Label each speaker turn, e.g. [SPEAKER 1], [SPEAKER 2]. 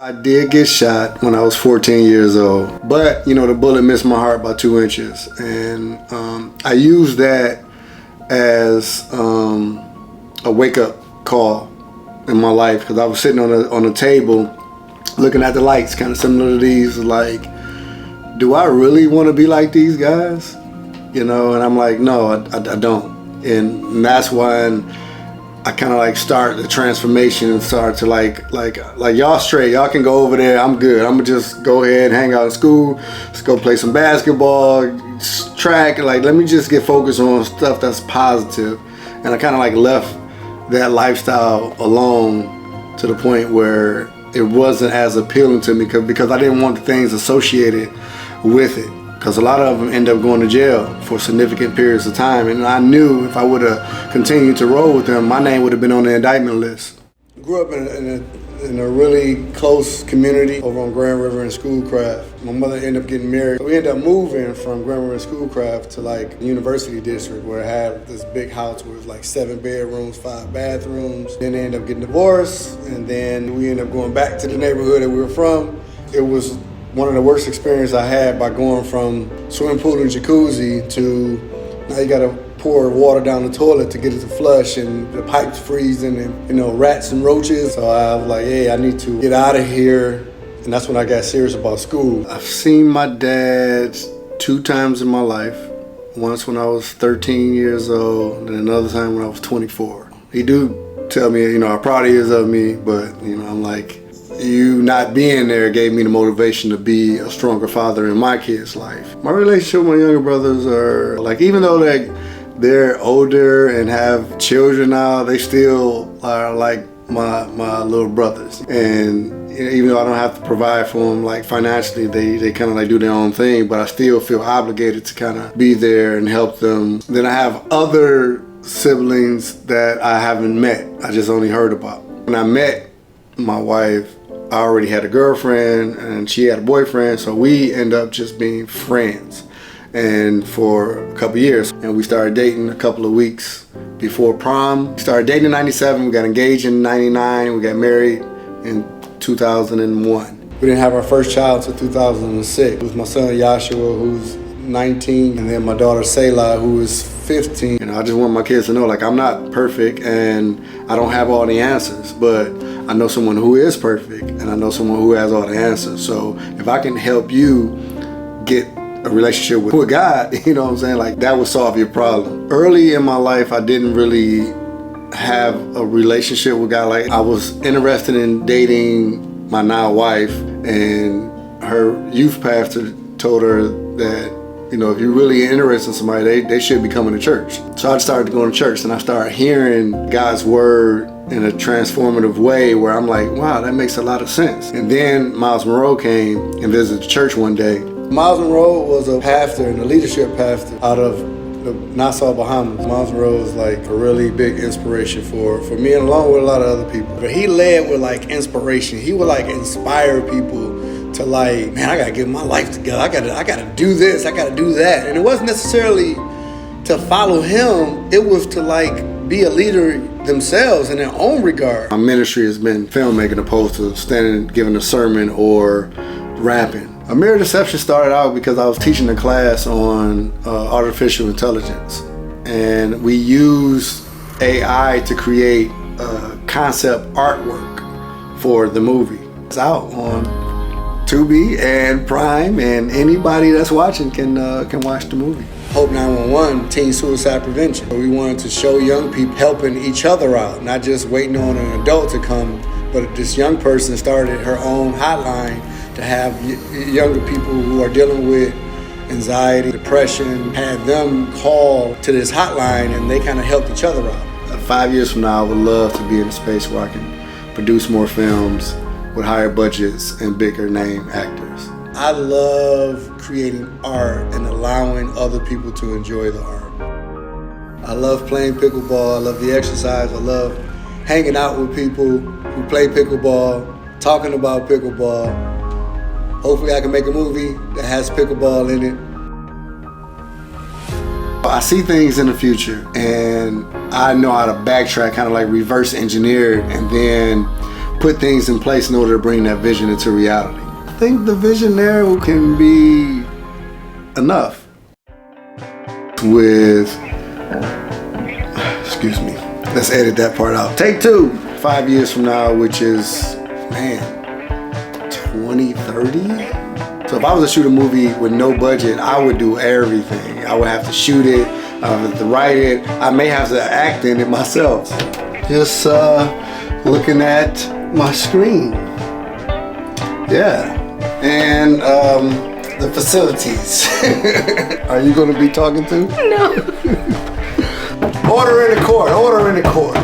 [SPEAKER 1] I did get shot when I was 14 years old, but you know, the bullet missed my heart by 2 inches, and I used that as a wake-up call in my life, because I was sitting on a table looking at the lights, kind of similar to these, like, do I really want to be like these guys? You know, and I'm like, no, I don't. And that's when I kind of like start the transformation and start to like y'all straight, y'all can go over there, I'm good. I'm gonna just go ahead and hang out in school, let's go play some basketball, track, like let me just get focused on stuff that's positive. And I kind of like left that lifestyle alone to the point where it wasn't as appealing to me because I didn't want the things associated with it. Because a lot of them end up going to jail for significant periods of time. And I knew if I would have continued to roll with them, my name would have been on the indictment list. Grew up in a really close community over on Grand River and Schoolcraft. My mother ended up getting married. We ended up moving from Grand River and Schoolcraft to like the University District, where I had this big house with like 7 bedrooms, 5 bathrooms. Then they ended up getting divorced, and then we ended up going back to the neighborhood that we were from. It was one of the worst experiences I had by going from swimming pool and jacuzzi to now you gotta pour water down the toilet to get it to flush, and the pipes freezing, and you know, rats and roaches. So I was like, hey, I need to get out of here. And that's when I got serious about school. I've seen my dad 2 times in my life. Once when I was 13 years old, and another time when I was 24. He do tell me, you know, how proud he is of me, but you know, I'm like, you not being there gave me the motivation to be a stronger father in my kids' life. My relationship with my younger brothers are like, even though they're older and have children now, they still are like my little brothers. And even though I don't have to provide for them like financially, they kind of like do their own thing, but I still feel obligated to kind of be there and help them. Then I have other siblings that I haven't met, I just only heard about. When I met my wife, I already had a girlfriend and she had a boyfriend, so we end up just being friends. And for a couple years, and we started dating a couple of weeks before prom. We started dating in 97, we got engaged in 99, we got married in 2001. We didn't have our first child until 2006. It was my son Joshua, who's 19, and then my daughter Selah, who is 15. You know, I just want my kids to know, like, I'm not perfect and I don't have all the answers, but I know someone who is perfect and I know someone who has all the answers. So if I can help you get a relationship with God, you know what I'm saying, like that would solve your problem. Early in my life, I didn't really have a relationship with God. Like, I was interested in dating my now wife, and her youth pastor told her that, you know, if you're really interested in somebody, they should be coming to church. So I started going to church, and I started hearing God's word in a transformative way where I'm like, wow, that makes a lot of sense. And then Miles Monroe came and visited the church one day. Miles Monroe was a pastor and a leadership pastor out of Nassau, Bahamas. Miles Monroe is like a really big inspiration for me, and along with a lot of other people. But he led with like inspiration. He would like inspire people to like, man, I gotta get my life together. I gotta do this, I gotta do that. And it wasn't necessarily to follow him, it was to like be a leader themselves in their own regard. My ministry has been filmmaking opposed to standing, giving a sermon or rapping. A Mirror Deception started out because I was teaching a class on artificial intelligence, and we used AI to create concept artwork for the movie. It's out on Tubi and Prime, and anybody that's watching can watch the movie. Hope 911, teen suicide prevention. We wanted to show young people helping each other out, not just waiting on an adult to come, but this young person started her own hotline to have younger people who are dealing with anxiety, depression, have them call to this hotline, and they kind of help each other out. 5 years from now, I would love to be in a space where I can produce more films with higher budgets and bigger name actors. I love creating art and allowing other people to enjoy the art. I love playing pickleball, I love the exercise, I love hanging out with people who play pickleball, talking about pickleball. Hopefully I can make a movie that has pickleball in it. I see things in the future, and I know how to backtrack, kind of like reverse engineer, and then put things in place in order to bring that vision into reality. I think the Visionaire can be enough with, excuse me, let's edit that part out. Take 2, 5 years from now, which is, man, 2030? So if I was to shoot a movie with no budget, I would do everything. I would have to shoot it, I would have to write it, I may have to act in it myself. Just looking at my screen. Yeah, and the facilities. Are you gonna be talking to?
[SPEAKER 2] No.
[SPEAKER 1] Order in the court, order in the court.